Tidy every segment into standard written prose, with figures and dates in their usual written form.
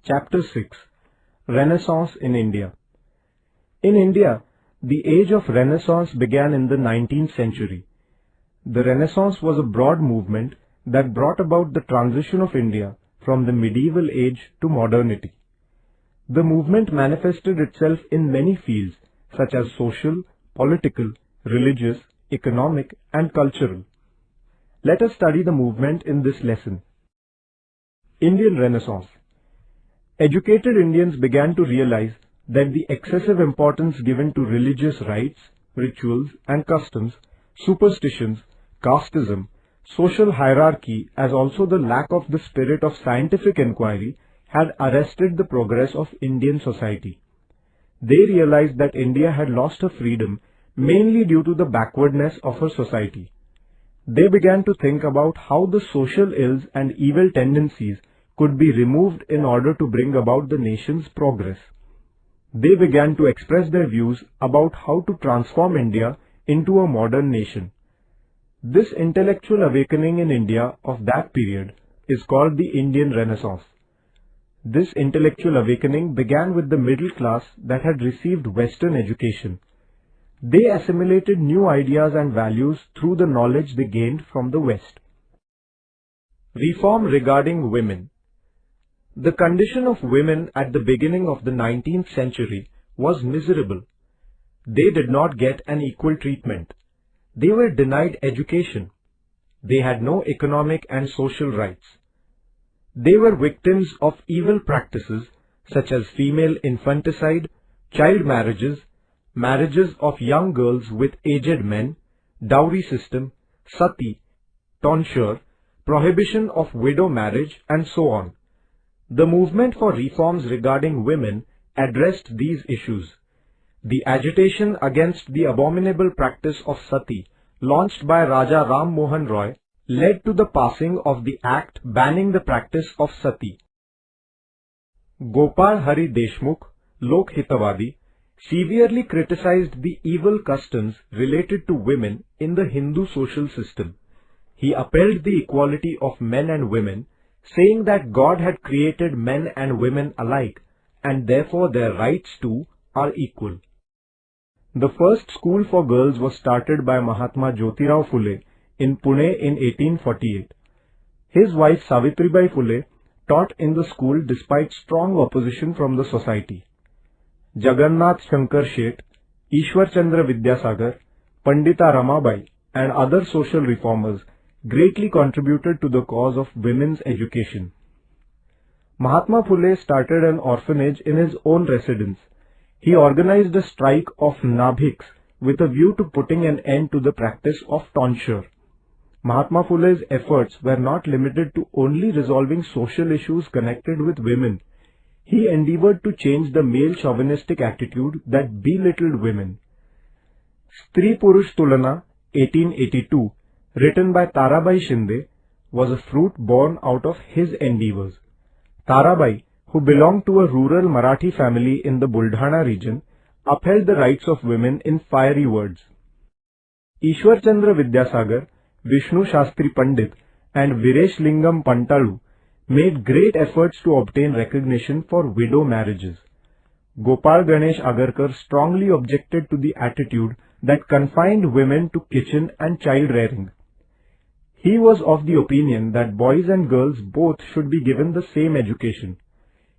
Chapter 6: Renaissance in India. In India, the age of Renaissance began in the 19th century. The Renaissance was a broad movement that brought about the transition of India from the medieval age to modernity. The movement manifested itself in many fields such as social, political, religious, economic, and cultural. Let us study the movement in this lesson. Indian Renaissance. Educated Indians began to realize that the excessive importance given to religious rites, rituals and customs, superstitions, casteism, social hierarchy, as also the lack of the spirit of scientific inquiry had arrested the progress of Indian society. They realized that India had lost her freedom mainly due to the backwardness of her society. They began to think about how the social ills and evil tendencies could be removed in order to bring about the nation's progress. They began to express their views about how to transform India into a modern nation. This intellectual awakening in India of that period is called the Indian Renaissance. This intellectual awakening began with the middle class that had received Western education. They assimilated new ideas and values through the knowledge they gained from the West. Reform regarding women. The condition of women at the beginning of the 19th century was miserable. They did not get an equal treatment. They were denied education. They had no economic and social rights. They were victims of evil practices such as female infanticide, child marriages, marriages of young girls with aged men, dowry system, sati, tonsure, prohibition of widow marriage, and so on. The movement for reforms regarding women addressed these issues. The agitation against the abominable practice of sati, launched by Raja Ram Mohan Roy, led to the passing of the act banning the practice of sati. Gopal Hari Deshmukh, Lok Hitavadi, severely criticized the evil customs related to women in the Hindu social system. He upheld the equality of men and women, saying that God had created men and women alike, and therefore their rights too are equal. The first school for girls was started by Mahatma Jyotirao Phule in Pune in 1848. His wife Savitribai Phule taught in the school despite strong opposition from the society. Jagannath Shankar Sheth, Ishwar Chandra Vidyasagar, Pandita Ramabai and other social reformers greatly contributed to the cause of women's education. Mahatma Phule started an orphanage in his own residence. He organized a strike of Nabhiks with a view to putting an end to the practice of tonsure. Mahatma Phule's efforts were not limited to only resolving social issues connected with women. He endeavored to change the male chauvinistic attitude that belittled women. Stri Purush Tulana, 1882, written by Tarabai Shinde, was a fruit born out of his endeavors. Tarabai, who belonged to a rural Marathi family in the Buldhana region, upheld the rights of women in fiery words. Ishwar Chandra Vidyasagar, Vishnu Shastri Pandit and Viresh Lingam Pantalu made great efforts to obtain recognition for widow marriages. Gopal Ganesh Agarkar strongly objected to the attitude that confined women to kitchen and child rearing. He was of the opinion that boys and girls both should be given the same education.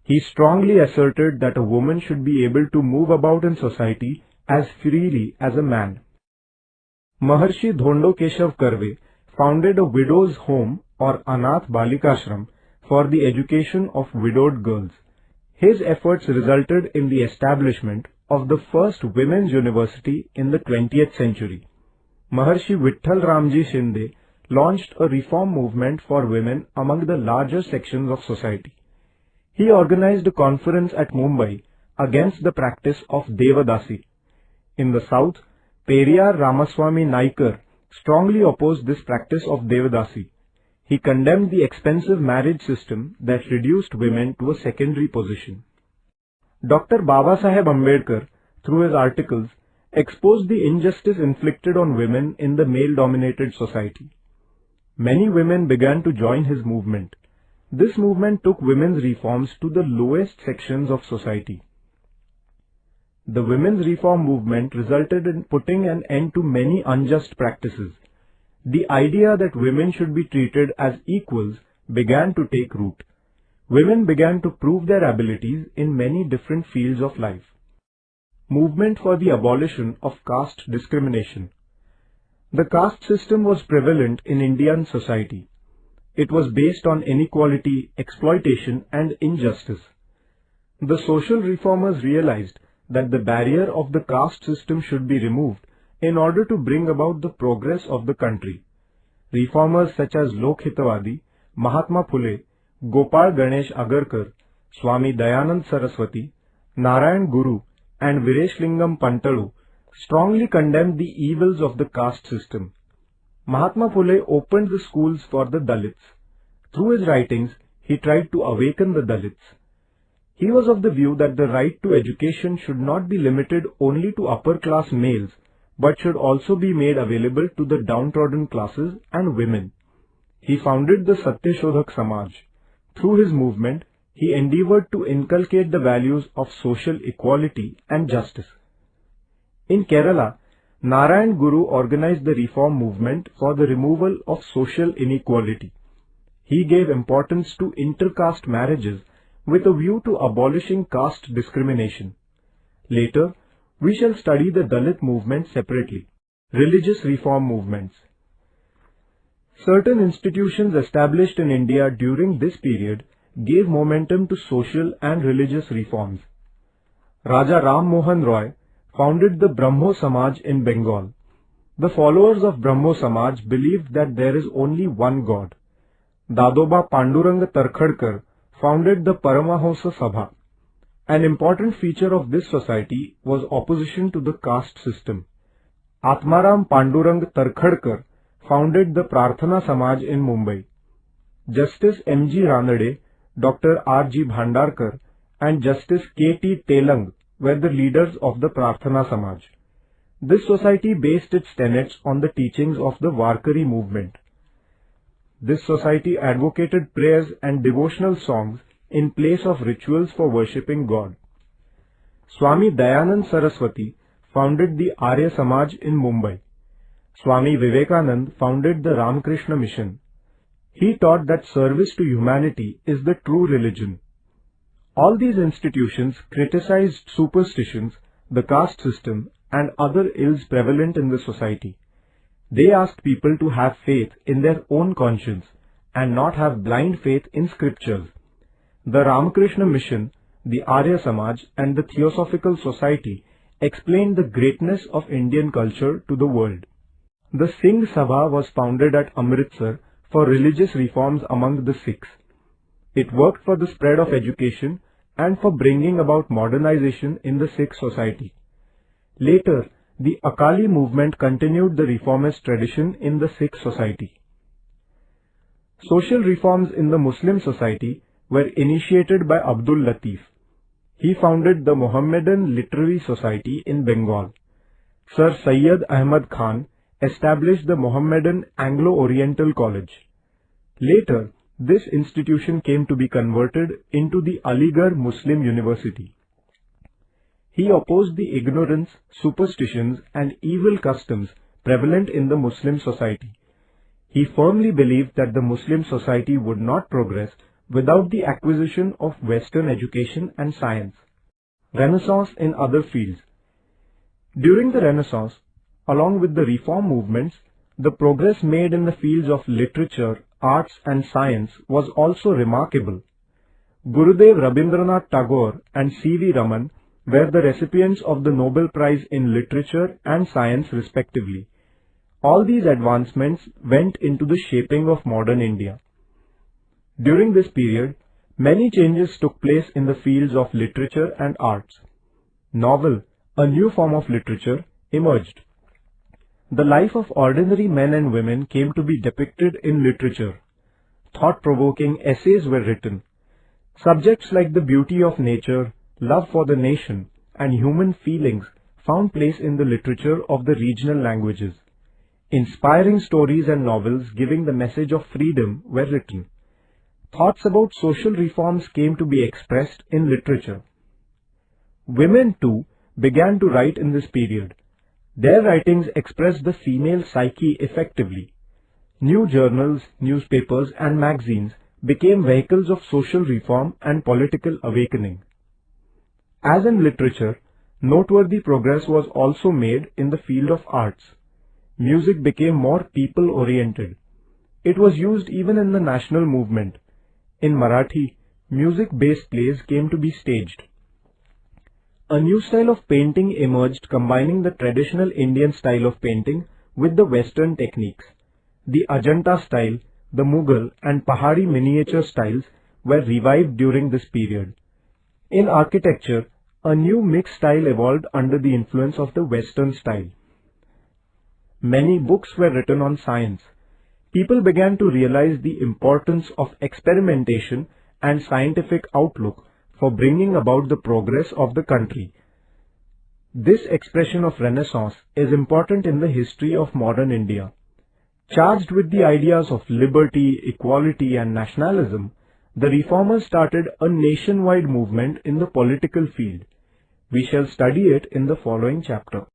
He strongly asserted that a woman should be able to move about in society as freely as a man. Maharshi Dhondo Keshav Karve founded a widow's home or Anath Balikashram for the education of widowed girls. His efforts resulted in the establishment of the first women's university in the 20th century. Maharshi Vitthal Ramji Shinde launched a reform movement for women among the larger sections of society. He organized a conference at Mumbai against the practice of Devadasi. In the south, Periyar Ramaswamy Naikar strongly opposed this practice of Devadasi. He condemned the expensive marriage system that reduced women to a secondary position. Dr. Babasaheb Ambedkar, through his articles, exposed the injustice inflicted on women in the male-dominated society. Many women began to join his movement. This movement took women's reforms to the lowest sections of society. The women's reform movement resulted in putting an end to many unjust practices. The idea that women should be treated as equals began to take root. Women began to prove their abilities in many different fields of life. Movement for the abolition of caste discrimination. The caste system was prevalent in Indian society. It was based on inequality, exploitation, and injustice. The social reformers realized that the barrier of the caste system should be removed in order to bring about the progress of the country. Reformers such as Lokhitavadi, Mahatma Phule, Gopal Ganesh Agarkar, Swami Dayanand Saraswati, Narayan Guru, and Vireshilingam Pantalu strongly condemned the evils of the caste system. Mahatma Phule opened the schools for the Dalits. Through his writings, he tried to awaken the Dalits. He was of the view that the right to education should not be limited only to upper-class males, but should also be made available to the downtrodden classes and women. He founded the Satyashodhak Samaj. Through his movement, he endeavored to inculcate the values of social equality and justice. In Kerala, Narayan Guru organized the reform movement for the removal of social inequality. He gave importance to intercaste marriages with a view to abolishing caste discrimination. Later, we shall study the Dalit movement separately. Religious reform movements. Certain institutions established in India during this period gave momentum to social and religious reforms. Raja Ram Mohan Roy founded the Brahmo Samaj in Bengal. The followers of Brahmo Samaj believed that there is only one God. Dadoba Panduranga Tarkhadkar founded the Paramahansa Sabha. An important feature of this society was opposition to the caste system. Atmaram Pandurang Tarkhadkar founded the Prarthana Samaj in Mumbai. Justice M.G. Ranade, Dr. R.G. Bhandarkar, and Justice K.T. Telang were the leaders of the Prarthana Samaj. This society based its tenets on the teachings of the Warkari movement. This society advocated prayers and devotional songs in place of rituals for worshipping God. Swami Dayanand Saraswati founded the Arya Samaj in Mumbai. Swami Vivekanand founded the Ramakrishna Mission. He taught that service to humanity is the true religion. All these institutions criticized superstitions, the caste system, and other ills prevalent in the society. They asked people to have faith in their own conscience and not have blind faith in scriptures. The Ramakrishna Mission, the Arya Samaj, and the Theosophical Society explained the greatness of Indian culture to the world. The Singh Sabha was founded at Amritsar for religious reforms among the Sikhs. It worked for the spread of education and for bringing about modernization in the Sikh society. Later, the Akali movement continued the reformist tradition in the Sikh society. Social reforms in the Muslim society were initiated by Abdul Latif. He founded the Mohammedan Literary Society in Bengal. Sir Syed Ahmad Khan established the Mohammedan Anglo-Oriental College. Later, this institution came to be converted into the Aligarh Muslim University. He opposed the ignorance, superstitions, and evil customs prevalent in the Muslim society. He firmly believed that the Muslim society would not progress without the acquisition of Western education and science. Renaissance in other fields. During the Renaissance, along with the reform movements, the progress made in the fields of literature, arts, and science was also remarkable. Gurudev Rabindranath Tagore and C.V. Raman were the recipients of the Nobel Prize in Literature and Science respectively. All these advancements went into the shaping of modern India. During this period, many changes took place in the fields of literature and arts. Novel, a new form of literature, emerged. The life of ordinary men and women came to be depicted in literature. Thought-provoking essays were written. Subjects like the beauty of nature, love for the nation, and human feelings found place in the literature of the regional languages. Inspiring stories and novels giving the message of freedom were written. thoughts about social reforms came to be expressed in literature. Women too began to write in this period. Their writings expressed the female psyche effectively. New journals, newspapers and magazines became vehicles of social reform and political awakening. As in literature, noteworthy progress was also made in the field of arts. Music became more people-oriented. It was used even in the national movement. In Marathi, music-based plays came to be staged. A new style of painting emerged combining the traditional Indian style of painting with the Western techniques. The Ajanta style, the Mughal and Pahari miniature styles were revived during this period. In architecture, a new mixed style evolved under the influence of the Western style. Many books were written on science. People began to realize the importance of experimentation and scientific outlook for bringing about the progress of the country. This expression of Renaissance is important in the history of modern India. Charged with the ideas of liberty, equality and nationalism, the reformers started a nationwide movement in the political field. We shall study it in the following chapter.